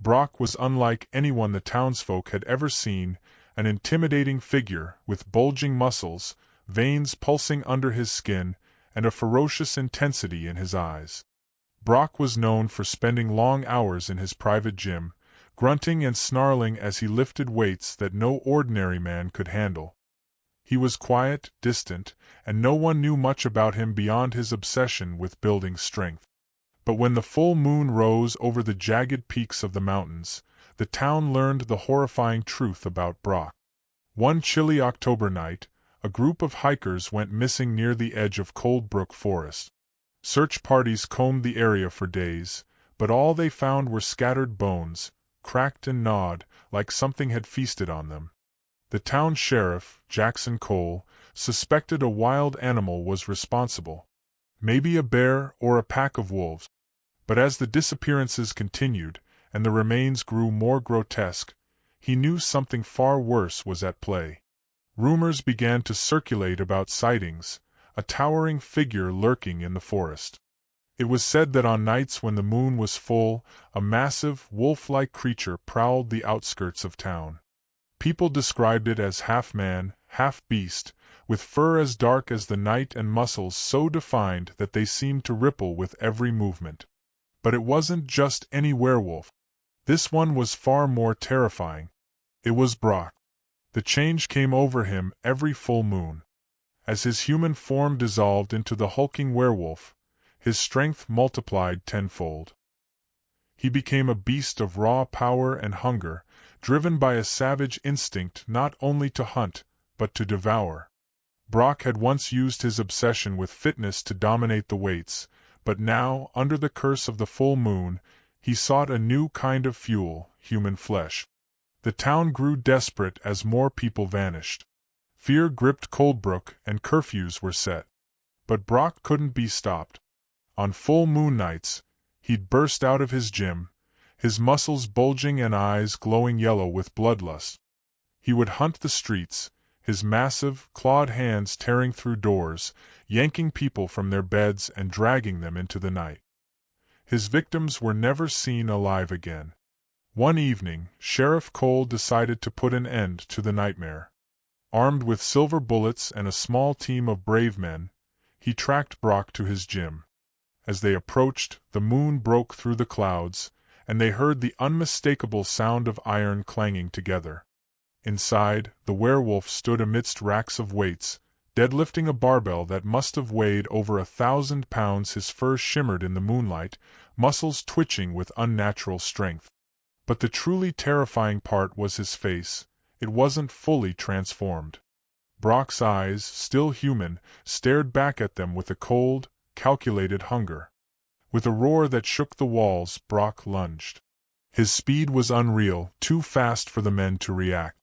Brock was unlike anyone the townsfolk had ever seen, an intimidating figure with bulging muscles, veins pulsing under his skin, and a ferocious intensity in his eyes. Brock was known for spending long hours in his private gym, grunting and snarling as he lifted weights that no ordinary man could handle. He was quiet, distant, and no one knew much about him beyond his obsession with building strength. But when the full moon rose over the jagged peaks of the mountains, the town learned the horrifying truth about Brock. One chilly October night, a group of hikers went missing near the edge of Coldbrook Forest. Search parties combed the area for days, but all they found were scattered bones, cracked and gnawed, like something had feasted on them. The town sheriff, Jackson Cole, suspected a wild animal was responsible. Maybe a bear or a pack of wolves. But as the disappearances continued, and the remains grew more grotesque, he knew something far worse was at play. Rumors began to circulate about sightings, a towering figure lurking in the forest. It was said that on nights when the moon was full, a massive, wolf-like creature prowled the outskirts of town. People described it as half-man, half-beast, with fur as dark as the night and muscles so defined that they seemed to ripple with every movement. But it wasn't just any werewolf. This one was far more terrifying. It was Brock. The change came over him every full moon. As his human form dissolved into the hulking werewolf, his strength multiplied tenfold. He became a beast of raw power and hunger, driven by a savage instinct not only to hunt, but to devour. Brock had once used his obsession with fitness to dominate the weights, but now, under the curse of the full moon, he sought a new kind of fuel, human flesh. The town grew desperate as more people vanished. Fear gripped Coldbrook and curfews were set. But Brock couldn't be stopped. On full moon nights, he'd burst out of his gym, his muscles bulging and eyes glowing yellow with bloodlust. He would hunt the streets, his massive, clawed hands tearing through doors, yanking people from their beds and dragging them into the night. His victims were never seen alive again. One evening, Sheriff Cole decided to put an end to the nightmare. Armed with silver bullets and a small team of brave men, he tracked Brock to his gym. As they approached, the moon broke through the clouds, and they heard the unmistakable sound of iron clanging together. Inside, the werewolf stood amidst racks of weights, deadlifting a barbell that must have weighed over 1,000 pounds. His fur shimmered in the moonlight, muscles twitching with unnatural strength. But the truly terrifying part was his face. It wasn't fully transformed. Brock's eyes, still human, stared back at them with a cold, calculated hunger. With a roar that shook the walls, Brock lunged. His speed was unreal, too fast for the men to react.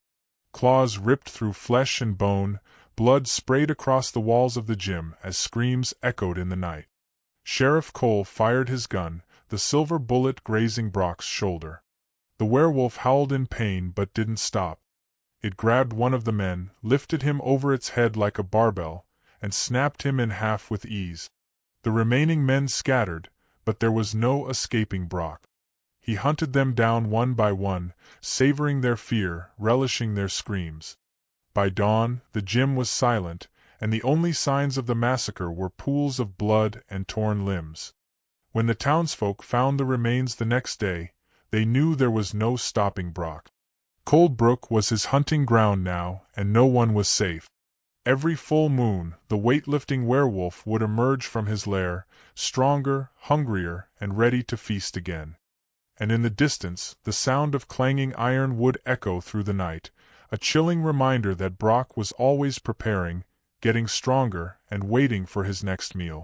Claws ripped through flesh and bone, blood sprayed across the walls of the gym as screams echoed in the night. Sheriff Cole fired his gun, the silver bullet grazing Brock's shoulder. The werewolf howled in pain but didn't stop. It grabbed one of the men, lifted him over its head like a barbell, and snapped him in half with ease. The remaining men scattered, but there was no escaping Brock. He hunted them down one by one, savoring their fear, relishing their screams. By dawn, the gym was silent, and the only signs of the massacre were pools of blood and torn limbs. When the townsfolk found the remains the next day, they knew there was no stopping Brock. Coldbrook was his hunting ground now, and no one was safe. Every full moon, the weightlifting werewolf would emerge from his lair, stronger, hungrier, and ready to feast again. And in the distance, the sound of clanging iron would echo through the night, a chilling reminder that Brock was always preparing, getting stronger, and waiting for his next meal.